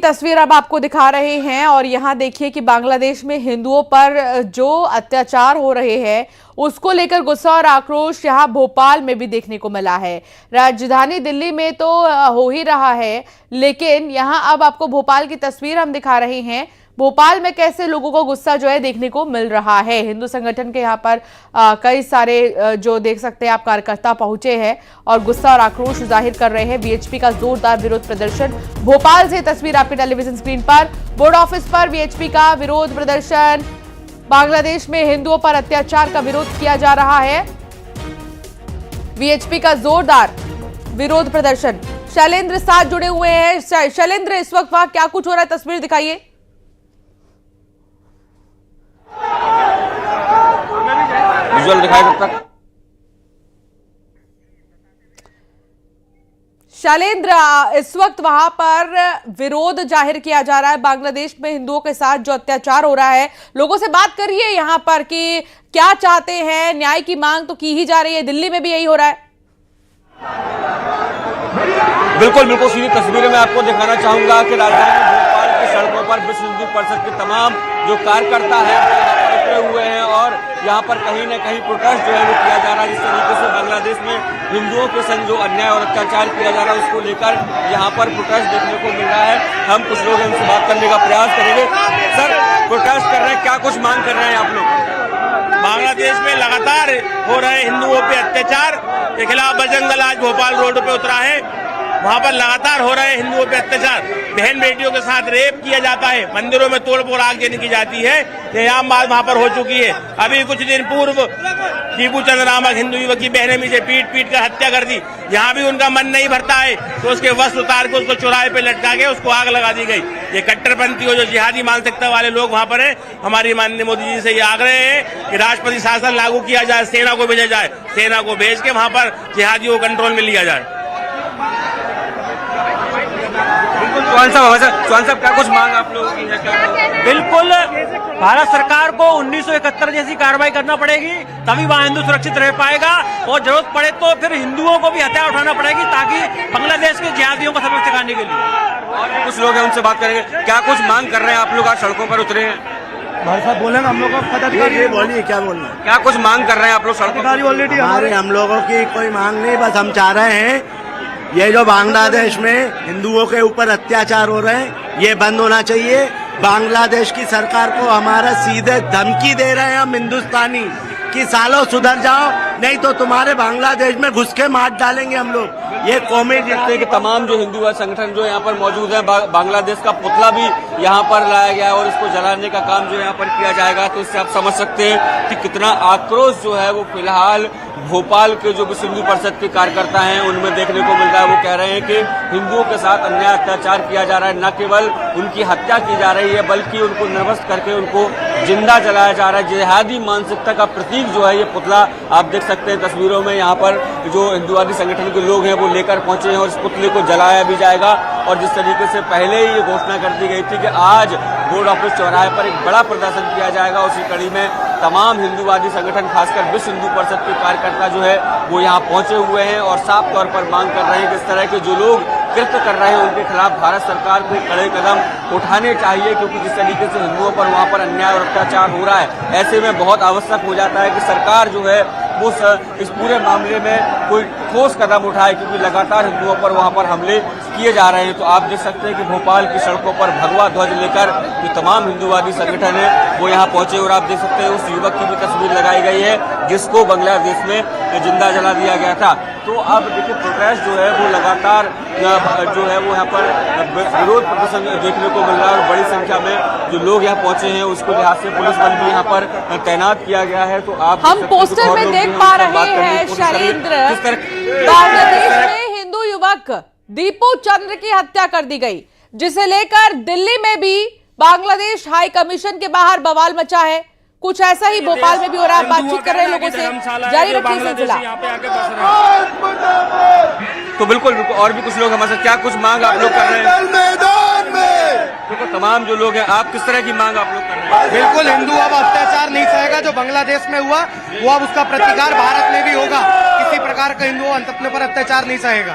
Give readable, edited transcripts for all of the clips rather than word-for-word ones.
तस्वीर अब आपको दिखा रहे हैं और यहाँ देखिए कि बांग्लादेश में हिंदुओं पर जो अत्याचार हो रहे हैं उसको लेकर गुस्सा और आक्रोश यहाँ भोपाल में भी देखने को मिला है। राजधानी दिल्ली में तो हो ही रहा है, लेकिन यहाँ अब आपको भोपाल की तस्वीर हम दिखा रहे हैं। भोपाल में कैसे लोगों को गुस्सा जो है देखने को मिल रहा है। हिंदू संगठन के यहाँ पर कई सारे जो देख सकते हैं आप कार्यकर्ता पहुंचे हैं और गुस्सा और आक्रोश जाहिर कर रहे हैं। वीएचपी का जोरदार विरोध प्रदर्शन भोपाल से तस्वीर आपके टेलीविजन स्क्रीन पर। बोर्ड ऑफिस पर वीएचपी का विरोध प्रदर्शन। बांग्लादेश में हिंदुओं पर अत्याचार का विरोध किया जा रहा है। वीएचपी का जोरदार विरोध प्रदर्शन। शैलेंद्र साथ जुड़े हुए हैं। शैलेंद्र, इस वक्त वहां क्या कुछ हो रहा है, तस्वीर दिखाइए। विजुअल दिखाई तब तक। शैलेंद्र, इस वक्त वहां पर विरोध जाहिर किया जा रहा है बांग्लादेश में हिंदुओं के साथ जो अत्याचार हो रहा है। लोगों से बात करिए यहां पर कि क्या चाहते हैं। न्याय की मांग तो की ही जा रही है, दिल्ली में भी यही हो रहा है। बिल्कुल सीधी तस्वीरें मैं आपको दिखाना चाहूंगा कि राजधानी भोपाल की सड़कों पर विश्व हिंदू परिषद के तमाम जो कार्यकर्ता हैं वो यहाँ पर उतरे हुए हैं और यहाँ पर कहीं न कहीं प्रोटेस्ट जो है वो किया जा रहा है। जिस तरीके से बांग्लादेश में हिंदुओं के संग जो अन्याय और अत्याचार किया जा रहा है उसको लेकर यहाँ पर प्रोटेस्ट देखने को मिल रहा है। हम कुछ लोग उनसे बात करने का प्रयास करेंगे। सर, प्रोटेस्ट कर रहे हैं, क्या कुछ मांग कर रहे हैं आप लोग? बांग्लादेश में लगातार हो रहे हिंदुओं पे अत्याचार के खिलाफ बजरंग दल आज भोपाल रोड पे उतरा है। वहां पर लगातार हो रहे हिंदुओं पे अत्याचार, बहन बेटियों के साथ रेप किया जाता है, मंदिरों में तोड़फोड़ आग जनी की जाती है। यह आम बात वहां पर हो चुकी है। अभी कुछ दिन पूर्व टीपू चंद नामक हिंदू युवक की बहनेमी से पीट कर हत्या कर दी। यहाँ भी उनका मन नहीं भरता है तो उसके वस्त्र उतार के उसको चौराहे पे लटका के उसको आग लगा दी गई। ये कट्टरपंथी और जो जिहादी मानसिकता वाले लोग वहां पर है। हमारी माननीय मोदी जी से ये आग्रह है कि राष्ट्रपति शासन लागू किया जाए, सेना को भेजा जाए, सेना को भेज के वहां पर जिहादियों को कंट्रोल में लिया जाए। चौहान साहब क्या कुछ मांग आप लोगों की है? बिल्कुल, भारत सरकार को 1971 जैसी कार्रवाई करना पड़ेगी, तभी वहाँ हिंदू सुरक्षित रह पाएगा। और जरूरत पड़े तो फिर हिंदुओं को भी हथियार उठाना पड़ेगी ताकि बांग्लादेश के जिहादियों को सबक सिखाने के लिए। और कुछ लोग हैं, उनसे बात करेंगे। क्या कुछ मांग कर रहे हैं आप लोग? आज सड़कों पर उतरे हैं। भाई साहब बोले ना, हम लोगों को बोलिए क्या बोलना। क्या कुछ मांग कर रहे हैं आप लोग सड़कों पर? ऑलरेडी हम लोगों की कोई मांग नहीं, बस हम चाह रहे हैं ये जो बांग्लादेश में हिंदुओं के ऊपर अत्याचार हो रहे हैं ये बंद होना चाहिए। बांग्लादेश की सरकार को हमारा सीधे धमकी दे रहे हैं हम हिंदुस्तानी कि सालों सुधर जाओ, नहीं तो तुम्हारे बांग्लादेश में घुस के मार डालेंगे हम लोग। ये कौमी कि तमाम जो हिंदू संगठन जो यहाँ पर मौजूद है, बांग्लादेश का पुतला भी यहाँ पर लाया गया और इसको जलाने का काम जो यहाँ पर किया जाएगा। तो इससे आप समझ सकते हैं कि कितना आक्रोश जो है वो फिलहाल भोपाल के जो विश्व हिंदू परिषद के कार्यकर्ता हैं उनमें देखने को मिल रहा है। वो कह रहे हैं कि हिंदुओं के साथ अन्याय अत्याचार किया जा रहा है, न केवल उनकी हत्या की जा रही है बल्कि उनको निर्वस्त्र करके उनको जिंदा जलाया जा रहा है। जिहादी मानसिकता का प्रतीक जो है ये पुतला आप देख सकते हैं तस्वीरों में। यहाँ पर जो हिंदुवादी संगठन के लोग हैं वो लेकर पहुंचे हैं और इस पुतले को जलाया भी जाएगा। और जिस तरीके से पहले ही ये घोषणा कर दी गई थी कि आज बोर्ड ऑफिस चौराहे पर एक बड़ा प्रदर्शन किया जाएगा, उसी कड़ी में तमाम हिंदुवादी संगठन खासकर विश्व हिंदू परिषद के कार्यकर्ता जो है वो यहाँ पहुंचे हुए हैं और साफ तौर पर मांग कर रहे हैं कि इस तरह के जो लोग कृत्य कर रहे हैं उनके खिलाफ भारत सरकार को कड़े कदम उठाने चाहिए। क्योंकि जिस तरीके से हिंदुओं पर वहाँ पर अन्याय और अत्याचार हो रहा है, ऐसे में बहुत आवश्यक हो जाता है कि सरकार जो है वो इस पूरे मामले में कोई ठोस कदम उठाए, क्योंकि लगातार हिंदुओं पर वहाँ पर हमले किए जा रहे हैं। तो आप देख सकते हैं कि भोपाल की सड़कों पर भगवा ध्वज लेकर जो तमाम हिंदुवादी संगठन है वो यहाँ पहुंचे और आप देख सकते हैं उस युवक की भी तस्वीर लगाई गई है जिसको बांग्लादेश में जिंदा जला दिया गया था। तो अब देखिए प्रोटेस्ट जो है वो लगातार जो है वो यहाँ पर विरोध प्रदर्शन देखने को मिल रहा है और बड़ी संख्या में जो लोग यहाँ पहुंचे हैं उसको लिहाज से पुलिस बल भी यहाँ पर तैनात किया गया है। तो आप हम पोस्टर में देख पा रहे हैं शैलेंद्र, बांग्लादेश में हिंदू युवक दीपू चंद्र की हत्या कर दी गई, जिसे लेकर दिल्ली में भी बांग्लादेश हाई कमीशन के बाहर बवाल मचा है। कुछ ऐसा ही भोपाल में भी हो रहा है। बातचीत कर रहे हैं लोगों से, जारी रखिए सिलसिला। तो बिल्कुल और भी कुछ लोग हमारे साथ, क्या कुछ मांग आप लोग कर रहे हैं? मैदान में तो तमाम जो लोग हैं, आप किस तरह की मांग आप लोग कर रहे हैं? बिल्कुल, हिंदू अब अत्याचार नहीं सहेगा। जो बांग्लादेश में हुआ वो अब उसका प्रतिकार भारत में भी होगा। किसी प्रकार का हिंदू अपने पर अत्याचार नहीं सहेगा।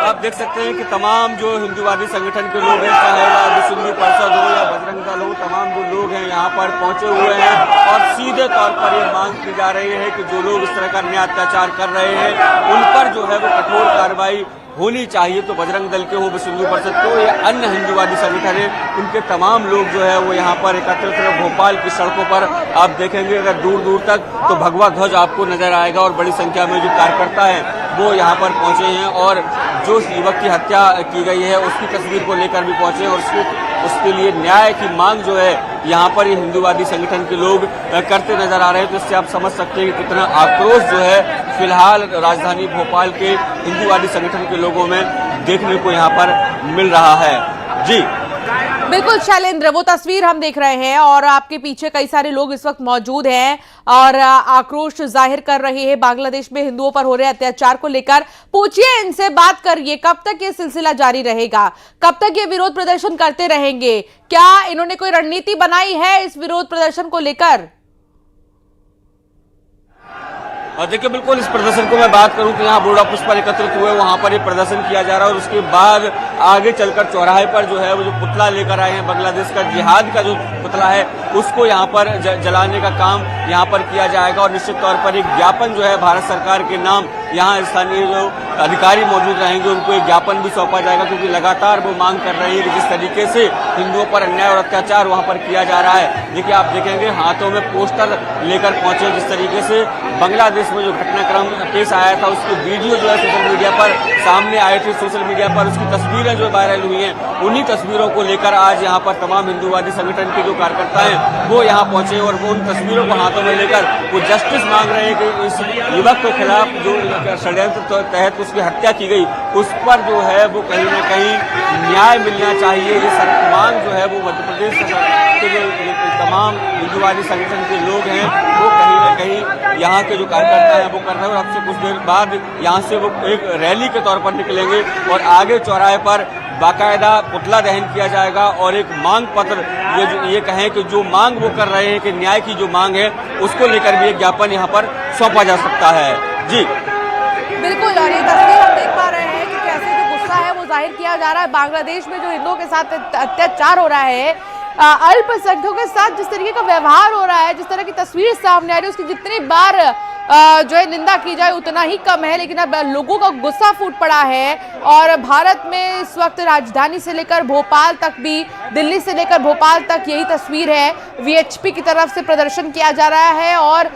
आप देख सकते हैं कि तमाम जो हिंदूवादी संगठन के लोग हैं, चाहे विश्व हिंदू परिषद हो या बजरंग दल हो, तमाम जो लोग हैं यहाँ पर पहुंचे हुए हैं और सीधे तौर पर ये मांग की जा रही है कि जो लोग इस तरह का अन्याय अत्याचार कर रहे हैं उन पर जो है वो कठोर कार्रवाई होनी चाहिए। तो बजरंग दल के हो, विश्व हिंदू परिषद के हो या अन्य हिंदूवादी संगठन है, उनके तमाम लोग जो है वो यहाँ पर एकत्रित हैं। भोपाल की सड़कों पर आप देखेंगे अगर दूर दूर तक तो भगवा ध्वज आपको नजर आएगा और बड़ी संख्या में जो कार्यकर्ता हैं वो यहाँ पर पहुंचे हैं और जो युवक की हत्या की गई है उसकी तस्वीर को लेकर भी पहुंचे हैं और उसके लिए न्याय की मांग जो है यहाँ पर ये हिंदूवादी संगठन के लोग करते नजर आ रहे हैं। तो इससे आप समझ सकते हैं कि कितना आक्रोश जो है फिलहाल राजधानी भोपाल के हिंदूवादी संगठन के लोगों में देखने को यहाँ पर मिल रहा है। जी बिल्कुल शैलेंद्र, वो तस्वीर हम देख रहे हैं और आपके पीछे कई सारे लोग इस वक्त मौजूद हैं और आक्रोश जाहिर कर रहे हैं बांग्लादेश में हिंदुओं पर हो रहे अत्याचार को लेकर। पूछिए, इनसे बात करिए, कब तक ये सिलसिला जारी रहेगा, कब तक ये विरोध प्रदर्शन करते रहेंगे? क्या इन्होंने कोई रणनीति बनाई है इस विरोध प्रदर्शन को लेकर? और देखिए बिल्कुल इस प्रदर्शन को मैं बात करूं तो यहाँ बोर्ड ऑफिस पर एकत्रित हुए, वहां पर ये प्रदर्शन किया जा रहा है और उसके बाद आगे चलकर चौराहे पर जो है वो जो पुतला लेकर आए हैं बांग्लादेश का जिहाद का जो पुतला है उसको यहाँ पर जलाने का काम यहाँ पर किया जाएगा और निश्चित तौर पर एक ज्ञापन जो है भारत सरकार के नाम यहाँ स्थानीय जो अधिकारी मौजूद रहेंगे उनको एक ज्ञापन भी सौंपा जाएगा, क्योंकि लगातार वो मांग कर रहे हैं कि जिस तरीके से हिंदुओं पर अन्याय और अत्याचार वहाँ पर किया जा रहा है। देखिए आप देखेंगे हाथों में पोस्टर लेकर पहुंचे, जिस तरीके से बांग्लादेश में जो घटनाक्रम पेश आया था उसकी वीडियो जो है सोशल मीडिया पर सामने आई थी, सोशल मीडिया पर उसकी तस्वीरें जो वायरल हुई हैं, उन्हीं तस्वीरों को लेकर आज यहाँ पर तमाम हिंदूवादी संगठन के जो कार्यकर्ता हैं वो यहाँ पहुंचे और वो उन तस्वीरों को हाथों में लेकर वो जस्टिस मांग रहे हैं कि इस युवक के खिलाफ जो षड्यंत्र तहत उसकी हत्या की गई उस पर जो है वो कहीं न कहीं न्याय मिलना चाहिए। ये मांग जो है वो मध्य प्रदेश के जो तमाम हिंदूवादी संगठन के लोग हैं वो कहीं न कहीं यहाँ के जो कार्यकर्ता हैं वो कर रहे हैं और अब से कुछ देर बाद यहाँ से वो एक रैली के तौर पर निकलेंगे और आगे चौराहे पर बाकायदा पुतला दहन किया जाएगा और एक मांग पत्र ये कहें कि जो मांग वो कर रहे हैं कि न्याय की जो मांग है उसको लेकर भी एक ज्ञापन यहाँ पर सौंपा जा सकता है। जी बिल्कुल, और ये तस्वीर हम देख पा रहे हैं कि कैसे जो गुस्सा है वो जाहिर किया जा रहा है। बांग्लादेश में जो हिंदुओं के साथ अत्याचार हो रहा है, अल्पसंख्यकों के साथ जिस तरीके का व्यवहार हो रहा है, जिस तरह की तस्वीर सामने आ रही है उसकी जितनी बार जो है निंदा की जाए उतना ही कम है। लेकिन अब लोगों का गुस्सा फूट पड़ा है और भारत में इस वक्त राजधानी से लेकर भोपाल तक भी, दिल्ली से लेकर भोपाल तक यही तस्वीर है। वीएचपी की तरफ से प्रदर्शन किया जा रहा है और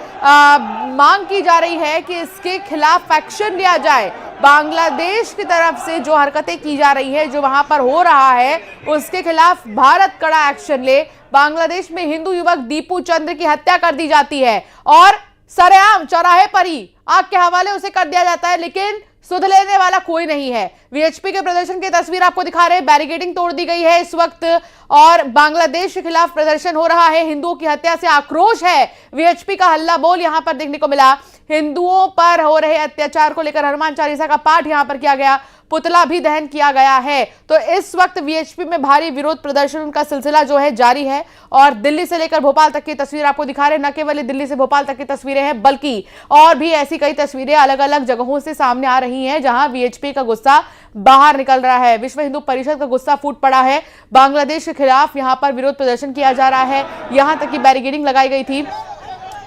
मांग की जा रही है कि इसके खिलाफ एक्शन लिया जाए। बांग्लादेश की तरफ से जो हरकतें की जा रही है, जो वहां पर हो रहा है, उसके खिलाफ भारत कड़ा एक्शन ले। बांग्लादेश में हिंदू युवक दीपू चंद्र की हत्या कर दी जाती है और सरेआम चौराहे पर ही आग के हवाले उसे कर दिया जाता है, लेकिन सुध लेने वाला कोई नहीं है। वीएचपी के प्रदर्शन की तस्वीर आपको दिखा रहे हैं, बैरिकेडिंग तोड़ दी गई है इस वक्त और बांग्लादेश के खिलाफ प्रदर्शन हो रहा है। हिंदुओं की हत्या से आक्रोश है, वीएचपी का हल्ला बोल यहां पर देखने को मिला। हिंदुओं पर हो रहे अत्याचार को लेकर हनुमान चालीसा का पाठ यहां पर किया गया, पुतला भी दहन किया गया है। तो इस वक्त वीएचपी में भारी विरोध प्रदर्शन का सिलसिला जो है जारी है और दिल्ली से लेकर भोपाल तक की तस्वीर आपको दिखा रहे हैं। न केवल दिल्ली से भोपाल तक की तस्वीरें हैं बल्कि और भी ऐसी कई तस्वीरें अलग अलग जगहों से सामने आ रही हैं जहां वीएचपी का गुस्सा बाहर निकल रहा है। विश्व हिंदू परिषद का गुस्सा फूट पड़ा है, बांग्लादेश के खिलाफ यहां पर विरोध प्रदर्शन किया जा रहा है। यहां तक की बैरिकेडिंग लगाई गई थी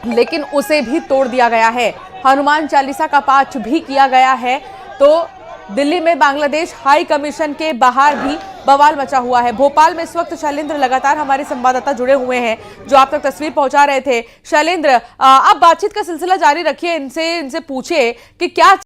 लेकिन उसे भी तोड़ दिया गया है, हनुमान चालीसा का पाठ भी किया गया है। तो दिल्ली में बांग्लादेश हाई कमीशन के बाहर भी बवाल मचा हुआ है। भोपाल में इस वक्त शैलेंद्र लगातार हमारे संवाददाता जुड़े हुए हैं जो आप तक तस्वीर पहुंचा रहे थे। शैलेंद्र, अब बातचीत का सिलसिला जारी रखिए, इनसे पूछिए कि क्या